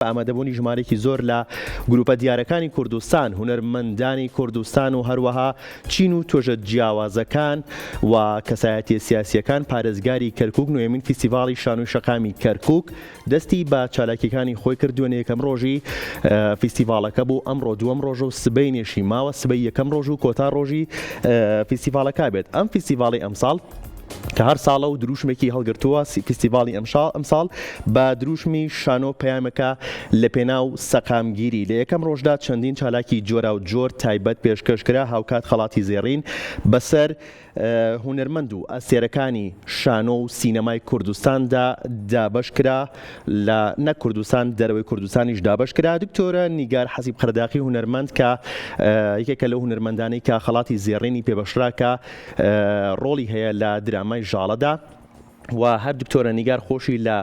ئامادەبوونی ژمارەیەکی زۆر لە گروپە دیارەکانی کوردستان، هونەرمەندانی کوردستان و هەروەها چین و تۆژە جیاوازەکان و کەسایەتیە سیاسیەکان پارێزگاری کەرکووک نوێمین فیستیڤاڵی شانۆی شەقامی کەرکووک دەستی بە چالاکیەکانی خۆی کردووە. یەکەم ڕۆژی فیستیڤاڵەکە بوو ئەمڕۆ، دووەم ڕۆژە و سبەینێشی ماوە، سبەی یەکەم ڕۆژ و کۆتا ڕۆژی فیستیڤاڵەکە بێت. ئەم فیستیڤاڵی ئەمساڵ کە هەر ساڵە و دروشمێکی هەڵگرتووە، فیستیڤاڵی ئەمساڵ بە دروشمی شانۆ پەیامەکە لە پێناو سەقامگیری. لە یەکەم ڕۆژدا چەندین چالاکی جۆرا و جۆر تایبەت پێشکەشکرا هاوکات خەڵاتی زێڕین بەسەر هونەرمەند و ئەستێرەکانی شانۆ و سینەمای کوردستاندا دابەشکرا، لە نەک کوردستان دەرەوەی کوردستانیش دابەشکرا. دکتۆرە نیگار حەسیب قەرداقی هونەرمەند کە یەکێکە لەو هونەرمەندانەی کە خەڵاتی زێڕینی پێبەشرا کە ڕۆڵی هەیە لە درامای ژاڵەدا و هەر دکتۆرە نیگار خۆشی لە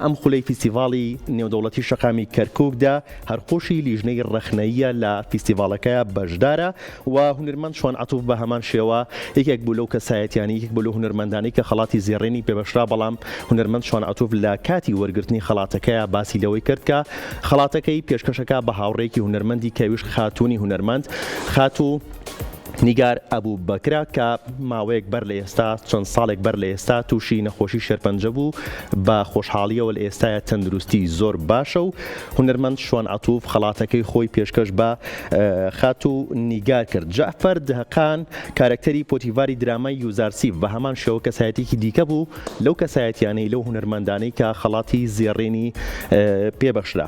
ئەم خولەی فیستیڤاڵی نێودەوڵەتی شەقامی کەرکووکدا هەرخۆشی لیژنەی ڕەخنەیە لە فیستیڤاڵەکە بەشدارە و هونەرمەند شوان عەتوف بە هەمان شێوە یەکێک بوو لەو کەسایەتیانی، یەک بوو لەو هونەرمەندانەی کە خەڵاتی زێڕینی پێبەشرا، بەڵام هونەرمەند شوان عەتوف لە کاتی وەرگرتنی خەڵاتەکەیە باسی لەوەی کرد کە خەڵاتەکەی پێشکەشەکە بە هاوڕێکی هونەرمەندی کەویش خاتوونی هونەرمەند خاتوو نیگار ئەبوو بەکرا کە ماوەیەک بەر لە ئێستا، چەند ساڵێک بەر لە ئێستا تووشی نەخۆشی شێرپەنجە بوو، بە خۆشحاڵیەوە لە ئێستاە تەندروستی زۆر باشە و هونەرمەند شوان عەتوف خەڵاتەکەی خۆی پێشکەش بە خاتوو نیگار کرد. جەعفەر دهقان کارکتەری پۆتیڤاری درامای یوزارسیف بە هەمان شێوە کەسایەتێکی دیکە بوو لەو کەسایەتیانەی لەو هونەرمەندانەی کە خەڵاتی زێڕینی پێبەخشرا.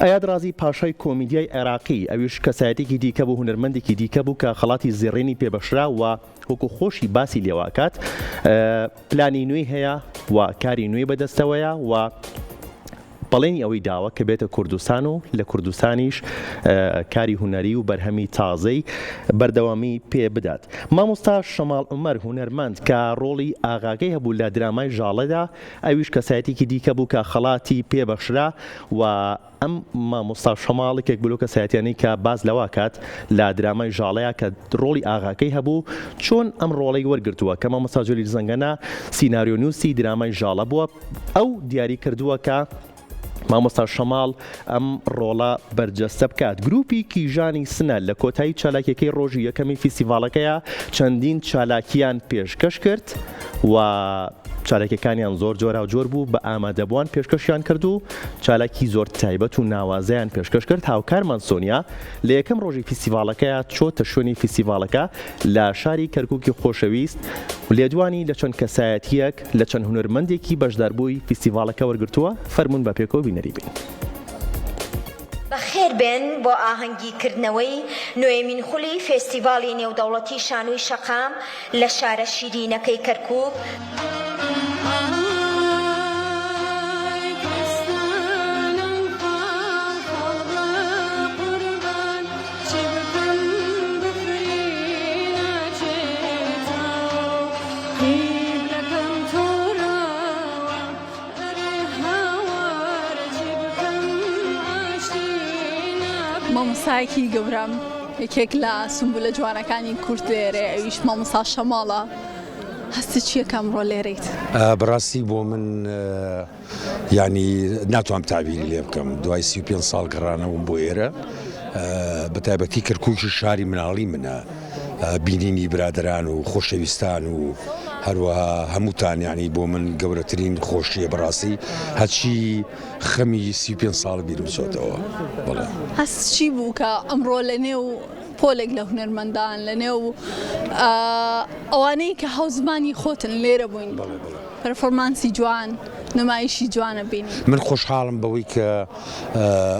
ئەیاد رازی پاشای کۆمیدیای عێراقی ئەویش کەسایەتێکی دیکە بوو، هونەرمەندێکی دیکە بوو کە خەڵاتی زێڕینی پێبەشرا و وەکو خۆشی باسی لێواکات پلانی نوێی هەیە و کاری نوێی بەدەستەوەیە و بەڵێنی ئەوەی داوە کە بێتە کوردستان و لە کوردستانیش کاری هونەری و بەرهەمی تازەی بەردەوامی پێ بدات. مامۆستا شەماڵ عومەر هونەرمەند کە ڕۆڵی ئاغاگەی هەبوو لە درامای ژاڵەدا، ئەویش کەسایەتێکی دیکە بوو کە خەڵاتی پێبەخشرا و ئەم مامۆستا شەماڵێکێک بلو کەسایەتیانی کە باز لەوا کات لە درامای ژاڵەیە کە ڕۆڵی ئاغاکەی هەبوو چۆن ئەم ڕۆڵەی وەرگرتووە کە مامۆستا جۆلیل زەنگەنە سیناریۆنووسی درامای ژاڵە بووە. ئەو دیاری کردووە کە مامۆستا شەماڵ ئەم ڕۆڵە بەرجەستە بکات. گروپی کیژانی سنە لە کۆتایی چالاکیەکەی ڕۆژی یەکەمی فیستیڤاڵەکەیە چەندین چالاکیان پێشکەش کرد و چالاکیەکانیان زۆر جۆرا و جۆر بوو، بە ئامادەبووان پێشکەشیان کرد و چالاکی زۆر تایبەت و ناوازەیان پێشکەش کرد. هاوکارمان سۆنیا لە یەکەم ڕۆژی فیستیڤاڵەکەیە چۆتە شوێنی فیستیڤاڵەکە لە شاری کەرکووکی خۆشەویست و لێدوانی لە چەند کەسایەتیەک لە چەند هونەرمەندێکی بەشداربووی فیستیڤاڵەکە وەرگرتووە. فەرموون بە پێکەوە بینەری بین. بەخێر بێن بۆ ئاهەنگیکردنەوەی نوێمین خولی فێستیڤاڵی نێودەوڵەتی شانۆی شەقام لە شارە شیرینەکەی کەرکووک. مامۆستایەکی گەورەم، یەکێک لە سمبولە جوانەکانی کورد لێرە، ئەویش مامۆستا شەماڵە. هەستە چیەکەم ڕۆ لێرەیت؟ بەڕاستی بۆ من ینی ناتوانم تابیری لێ بکەم. دوای 35 ساڵ گەڕانەوەم بۆ ئێرە، بەتایبەتی کەرکووکی شاری مناڵی منە، بینینی برادران و خۆشەویستان و هەروەها هەمووتان ینی بۆ من گەورەترین خۆشیە بەڕاستی. هەچی خەمی 35 ساڵ بیرم چۆتەوە. بەڵێ هەست چی بوو کە ئەمڕۆ لە نێو پۆلێک لە هونەرمەندان، لە نێو ئەوانەی کە هاوزمانی خۆتن لێرە بووین، پەرفۆرمانسی جوان، نمایشی جوانە بینی؟ من خۆشحاڵم بەوەی کە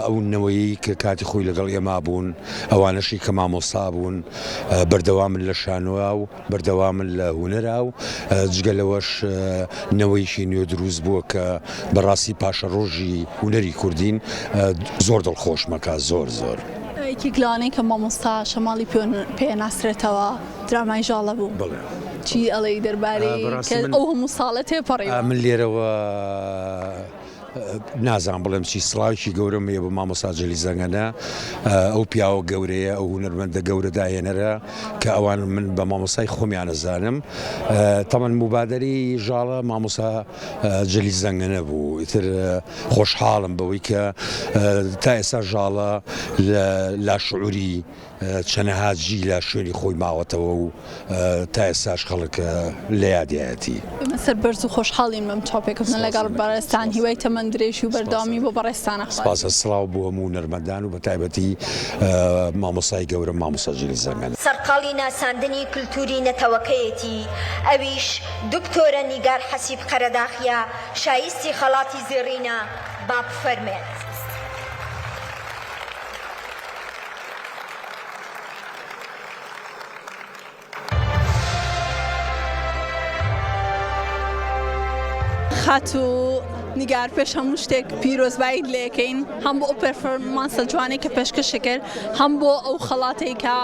ئەو نەوەیی کە کاتی خۆی لەگەڵ ئێمە بوون، ئەوانەشی کە مامۆستا بوون، بەردەوامن لە شانۆە و بەردەوامن لە هونەرا و جگە لەوەش نەوەیشی نوێ دروست بووە کە بەڕاستی پاشە ڕۆژی هونەری کوردین زۆر دڵخۆش مەکات، زۆر زۆر. یەکێک لەوانەی کە مامۆستا شەماڵی پێناسرێتەوە درامای ژاڵە بوو. چی ئەڵێی دەربارەی ئەو هەموو ساڵە تێپەڕی؟ من لێرەوە نازان بڵێم چی سڵاوێکی گەورەم هەیە بە مامۆستا جەلی زەنگەنە ئەو پیاوە گەورەیە ئەو هونەرمەندە گەورە داهێنەرە کە ئەوان من بە مامۆستای خۆمیان ئەزانم تەمەن مبادەری ژاڵە مامۆستا جەلی زەنگەنە بوو ئیتر خۆشحاڵم بەوەی کە تا ئێستا ژاڵە لە لاشعوری چەنەها جی لە شوێنی خۆی ماوەتەوە و تا ئێستاش خەڵک لە یادیەتی سەر بەرز و خۆشحاڵین بەم چاپێککردن لەگەڵ بەڕێستان هیوای تەمەند درێژی و بەرداوامی بۆ بەڕێستانە سپاسە سڵاو بۆ هەموو نەرمەندان و بە تایبەتی مامۆستای گەورە مامۆستا جەلی زەنگەنە سەرقاڵی ناساندنی کللتوری نەتەوەکەیەتی ئەویش دکتۆرە نیگار حەسیب قەرەداخیا شایستی خەڵاتی زێڕینە با بفەرمێت. خاتو نیگار پێش هەموو شتێک پیرۆزبایت لێکەین هەم بۆ ئەو پەرفۆرمانسە جوانەی کە پێشکەشە کرد هەم بۆ ئەو خەڵاتەی کە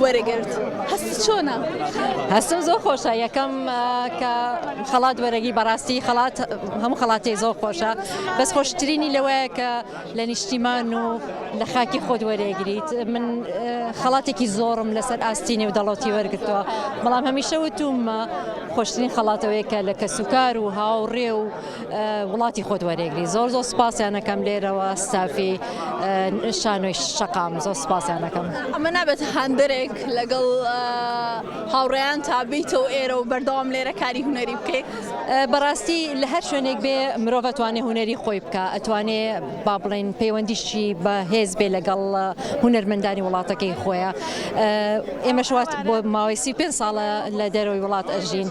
وەرەگرت هەست چۆنە؟ هەستم زۆر خۆشە یەکەم کە خەڵات وەرەگی بەڕاستی هەموو خەڵاتی زۆر خۆشە بەس خۆشترینی لەوەیە کە لە نیشتیمان و لە خاکی خۆت وەرەگریت من خەڵاتێکی زۆرم لەسەر ئاستینی و دەڵەتی وەرگرتووە بەڵام هەمیشە وتوم خۆشترین خەڵاتەوەیە کە لە کەسوکار و هاوڕێ و وڵاتی خۆت وەرەگری زۆر سوپاسیانەکەم لێرەوە ستافی شانۆی شەقام زۆر سوپاسیانەکەم ئەمە نابێت هاندەرێک لەگەڵ هاوڕێیان تا بیتەوە ئێرە و بەردەوام لێرە کاری هونەری بکەیت بەڕاستی لە هەر شوێنێک بێ مرۆڤ ئەتوانێ هونەری خۆی بکە ئەتوانێ با بڵێن پەیوەندیشی بە هێز بێ لەگەڵ هونەرمەندانی وڵاتەکەی خۆیە ئێمە شوات بۆ ماوەی 35 ساڵە لە دەرەوەی وڵات ئەژین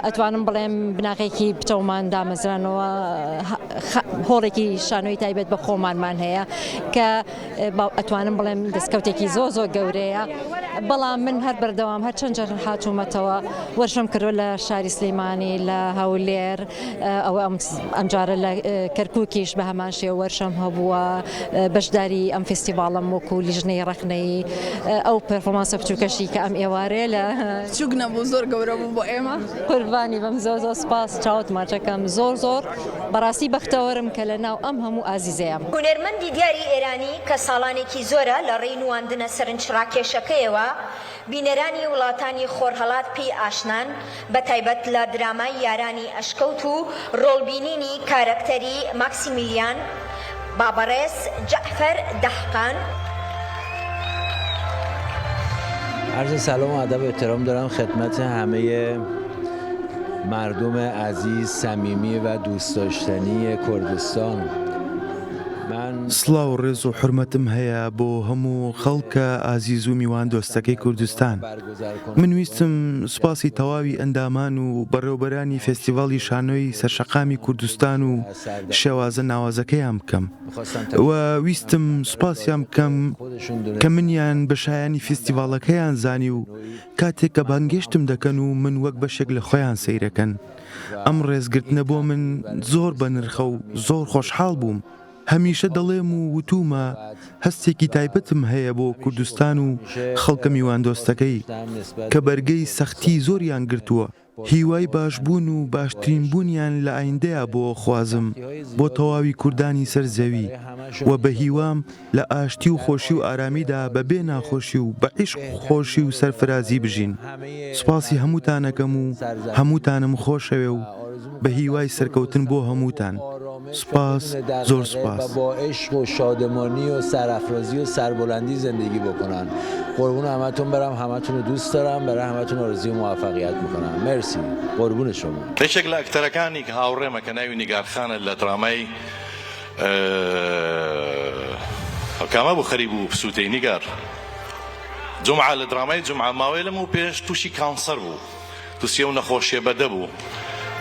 ئەتوانم بڵێم بناغێکی بچەومان دامەزرانەوە هۆڵێکی شانۆی تایبەت بە خۆمانمان هەیە کە ئەتوانم بڵێم دەستکەوتێکی زۆر گەورەیە بەڵام من هەر بەردەوام هەر چەند جار هاتوومەتەوە وەرشەم کردووە لە شاری سلەیمانی لە هەولێر ئەو ئەمجارە لە کەرکووکیش بە هەمان شێوە وەرشەم هەبووە بەشداری ئەم فستیڤاڵە وەکو لیژنەی ڕەخنەی ئەو پەرفۆرمانسە بچووکەشی کە ئەم ئێوارێ لە چووک نەبوو زۆر گەورە بوو بۆ ئێمە قوربانی بەم زۆر سپاس چاوت ماچەکەم زۆر بەڕاستی بەختەوەرم کە لە ناو ئەم هەموو ئازیزەیەم هونەرمەندی دیاری ئێرانی کە ساڵانێکی زۆرە لە ڕێی نواندنە سەرنجڕاکێشەکەیەوە بینەرانی وڵاتانی خۆرهەڵات پێی ئاشنان بە تایبەت لە درامای یارانی ئەشکەوت و ڕۆڵبینینی کارەکتەری ماکسیمیلیان بابەڕێز جەعفەر دەحقان. عرض سلام و ادب و احترام دارم خدمت همه مردم عزیز صمیمی و دوست داشتنی کردستان. سڵاو ڕێز و حرمەتم هەیە بۆ هەموو خەڵکە ئازیز و میوان دۆستەکەی کوردستان من ویستم سوپاسی تەواوی ئەندامان و بەڕێوەبەرانی فێستیڤاڵی شانۆی سەرشەقامی کوردستان و شێوازە ناوازەکەیان بکەم و ویستم سوپاسیان بکەم کە منیان بە شایانی فێستیڤاڵەکەیان زانی و کاتێک کە بانگێشتم دەکەن و من وەک بەشێک لە خۆیان سەیرەکەن ئەم ڕێزگرتنە بۆ من زۆر بەنرخە و زۆر خۆشحاڵ بووم هەمیشە دەڵێم و وتومە هەستێکی تایبەتم هەیە بۆ کوردستان و خەڵکە میوان دۆستەکەی کە بەرگەی سەختی زۆریان گرتووە هیوای باشبوون و باشترین بوونیان لە ئایندەیە بۆ خوازم بۆ تەواوی کوردانی سەر زەوی و بە هیوام لە ئاشتی و خۆشی و ئارامیدا بەبێ ناخۆشی و بە عیشق خۆشی و سەرفرازی بژین سوپاسی هەمووتانەکەم و هەمووتانم خۆشەوێ و بە هیوای سەرکەوتن بۆ هەمووتان سپاس زۆر سپاس با عشق و شادمانی و سرافرازی و سربلندی زندگی بکنن قربون همتون برم همتون رو دوست دارم برای همتون آرزوی موفقیت میکنم مرسی قربون شما بشكل لە ئەکتەرەکانی هاوڕێمە کە ناوی نیگارخانە لە درامای کامە بۆ خەریب و پسووتەی نیگار جمعە لە درامای جمعە ماوەی لەم و پێش تووشی کانسەر بوو تووسیە و نەخۆشیە بەدە بوو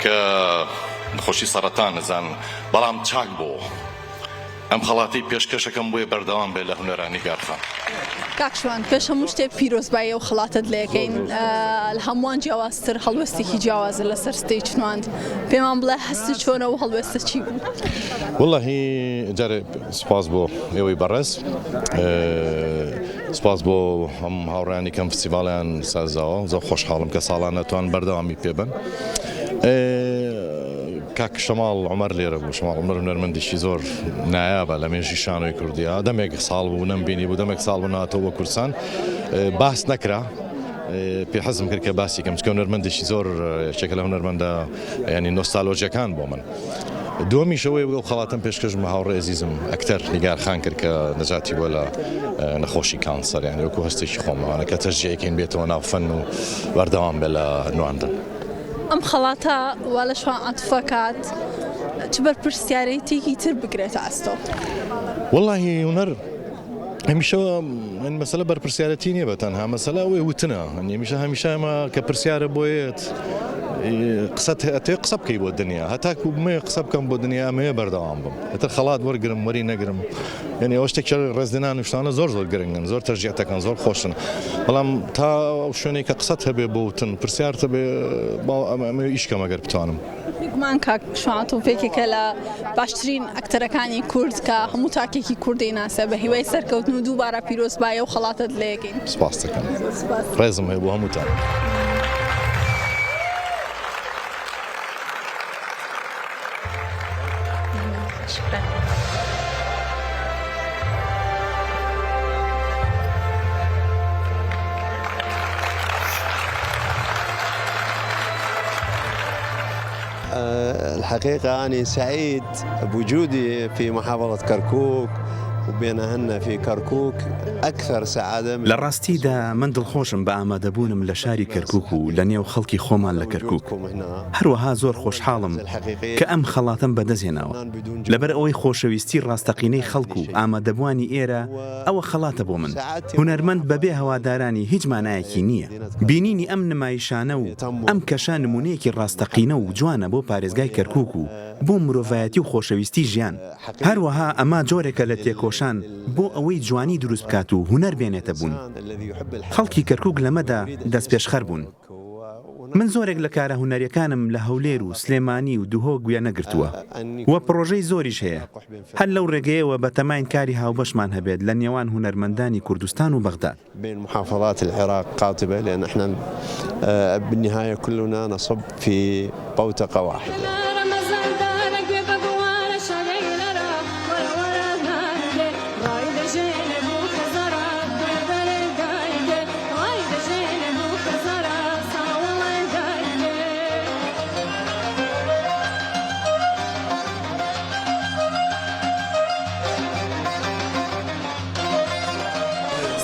کە نەخۆشی سەرەتان نەزان بەڵام چاک بۆ ئەم خەڵاتی پێشکەشەکەم بۆیە بەردەوام بێت لە هونەرانی نیگارخان کاکشوان پێش هەموو شتێک پیرۆزبایی و خەڵاتت لێکەین لە هەمووان جیاوازتر هەڵوێستێکی جیاوازە لەسەر ستەیج نواند پێمان بڵێ هەستی چۆنە و هەڵوێستە چی بوو؟ واللهی جارێ سپاس بۆ ئێوەی بەڕێز سپاس بۆ هەم هاوڕێیانی کەم فستیڤاڵیان کاک شەماڵ عومەر لێرە بوو شەماڵ عومەر هونەرمەندێکی زۆر نایابە لە مێژی شانۆی کوردیا دەمێک ساڵ بوو نەمبینی بوو دەمێک ساڵ بوو ناتەوە کورسان باس نەکرا پێ حەزم کرد کە باسی کەم چکە هونەرمەندێکی زۆر یەکێکە لە هونەرمەندە ینی نۆستالۆجیەکان بۆ من دووەمیشەوەی بگە خەڵاتم پێشکەشم هاوڕێ عزیزم ئەکتەر نیگار خان کرد کە نەجاتی بۆ لە نەخۆشی کانسەر یانی وەکو هەستێکی خۆمەوانە کە تەشجیعێکین بێتەوە ناو فەن و بەردەوام بێ لە نواندن ئەم خەڵاتە وا لە شوان ئەتفەکات چ بەرپرسیارەتێکی تر بگرێتە ئەستۆ واللهی هونەر هەمیشەوە من مەسەلە بەرپرسیارەتی نییە بە تەنها مەسەلا ئەوەی وتنە هەمیشە ئەمە کە پرسیارە بۆیت قسە بکەی بۆ دنیا هەتاکو بمێ قسە بکەم بۆ دنیا ئەمەیە بەردەوام بم ئەتر خەڵات وەرگرم وەری نەگرم یعنی ئەوە شتێک ڕێزدەنان و شتانە زۆر گرنگن زۆر تەرجیعەتەکان زۆر خۆشن بەڵام تا ئەو شوێنێک کە قسەت هەبێ بۆ وتن پرسیارتە بێ ئەمە ئیشکەم ئەگەر بتوانم گومان کاک شوانتۆفێکێکە لە باشترین ئەکتەرەکانی کورد کە هەموو تاکێکی کوردی ناسە بە هیوای سەرکەوتن و دووبارە پیرۆزبایە و خەڵاتت لێگەین سپاس دەکەم ڕێزم هەیە بۆ هەمووتان الحقيقة أنا سعيد بوجودي في محافظة كركوك وبينهن في كركوك أكثر سعادة لە ڕاستیدا من دڵخۆشم بە ئامادەبوونم لە شاری کەرکووک و لە نێو خەڵکی خۆمان لە کەرکووک هەروەها زۆر خۆشحاڵم کە ئەم خەڵاتم بەدەستهێناوە لەبەر ئەوەی خۆشەویستی ڕاستەقینەی خەڵک و ئامادەبوانی ئێرە ئەوە خەڵاتە بۆ من هونەرمەند بەبێ هەوادارانی هیچ مانایەکی نییە بینینی ئەم نمایشانە و ئەم کەشە نمونەیەکی ڕاستەقینە و جوانە بۆ پارێزگای کەرکووک و بۆ مرۆڤایەتی و خۆشەویستی ژیان هەروەها ئەمە جۆرێکە لە تێکۆشان بۆ ئەوەی جوانی دروست بکات و هونەر بێنێتە بوون خەڵکی کەرکووک لەمەدا دەست پێشخەر بوون من زۆرێک لە کارە هونەریەکانم لە هەولێر و سلێمانی و دوهۆ گوێ نەگرتووە وە پرۆژەی زۆریش هەیە هەر لەو ڕێگەیەوە بە تەماین کاری هاوبەشمان هەبێت لە نێوان هونەرمەندانی کوردستان و بەغداد بين محافظات العراق قاطبة لأن احنا بالنهاية كلنا نصب في بوتقة واحدة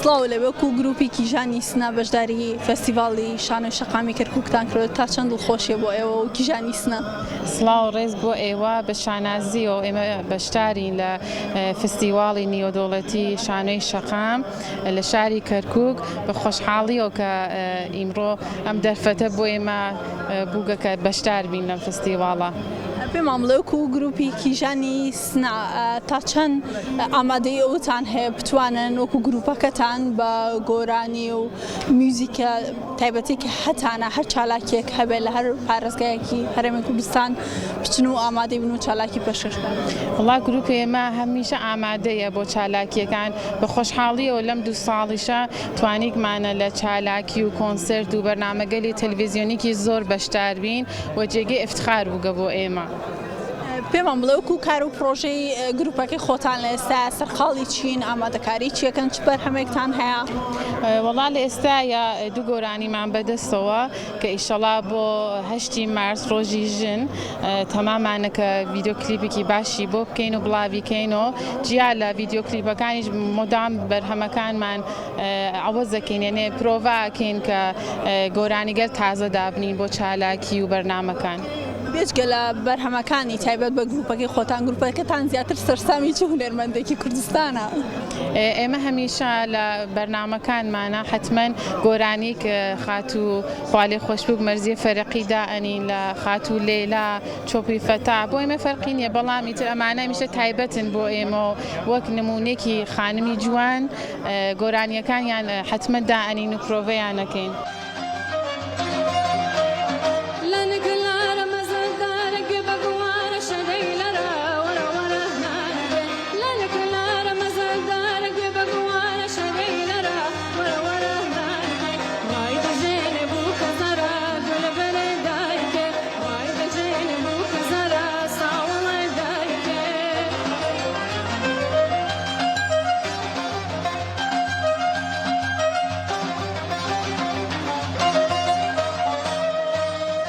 سڵاو لە وەکو گروپێکی ژانی سنا بەشداری فەستیڤاڵی شانۆی شەقامی کەرکووکتان کردوێت تا چەند دڵخۆشیە بۆ ئێوە و کیژانی سنا سڵاو ڕێز بۆ ئێوە بە شانازیەوە ئێمە بەشدارین لە فستیواڵی نیۆدۆڵەتی شانۆی شەقام لە شاری کەرکووک بە خۆشحاڵیەوە کە ئیمڕۆ ئەم دەرفەتە بۆ ئێمە بووگەکە بەشدار بین لەم فستیواڵە پێمان بڵێ وەکو گروپی کیژانی سنا تا چەند ئامادەی ئەوتان هەیە بتوانن وەکو گروپەکەتان بە گۆرانی و میوزیکە تایبەتێکی هەتانە هەر چالاکێک هەبێت لە هەر پارێزگایەکی هەرێمی کوردستان بچن و ئامادەی بن و چالاکی پێشکەشکەن وڵا گروپی ئێمە هەمیشە ئامادەیە بۆ چالاکیەکان بە خۆشحاڵیەوە لەم 2 ساڵیشە توانیکمانە لە چالاکی و کۆنسرت و بەرنامەگەلی تەلڤیزیۆنیکی زۆر بەشدار بین و جێگەی ئفتخار بووگە بۆ ئێمە پێمان بڵێ وەکو کار و پرۆژەی گروپەکەی خۆتان لە ئێستا سەرقاڵی چین ئامادەکاری چیەکەن چ بەرهەمێکتان هەیە وەڵا لە ئێستاە 2 گۆرانیمان بەدەستەوە کە ئیشەڵا بۆ 8 مارس ڕۆژی ژن تەمامانەکە ڤیدیۆکلیپێکی باشی بۆ بکەین و بڵاویکەینەوە جیا لە ڤیدیۆکلیپەکانیش مۆدام بەرهەمەکانمان ئەوەز دەکەین یعنی پرۆڤاکەین کە گۆرانیگەر تازە دابنین بۆ چالاکی و بەرنامەکان بێجگە لە بەرهەمەکانی تایبەت بە گروپەکەی خۆتان گروپەکەتان زیاتر سەرسامی چ هونەرمەندێکی کوردستانە ئێمە هەمیشە لە بەرنامەکانمانە حتمەن گۆرانیک خات و خوالی خۆشببوو مەرزیە فەرقی دائنین لە خات و لێلا چۆپی فەتا بۆ ئێمە فەرقی نییە بەڵامی تر ئەمانە میشە تایبەتن بۆ ئێمە وەک نمونێکی خانمی جوان گۆرانیەکانیان حتممە دائنین و پرۆڤەیانەکەین.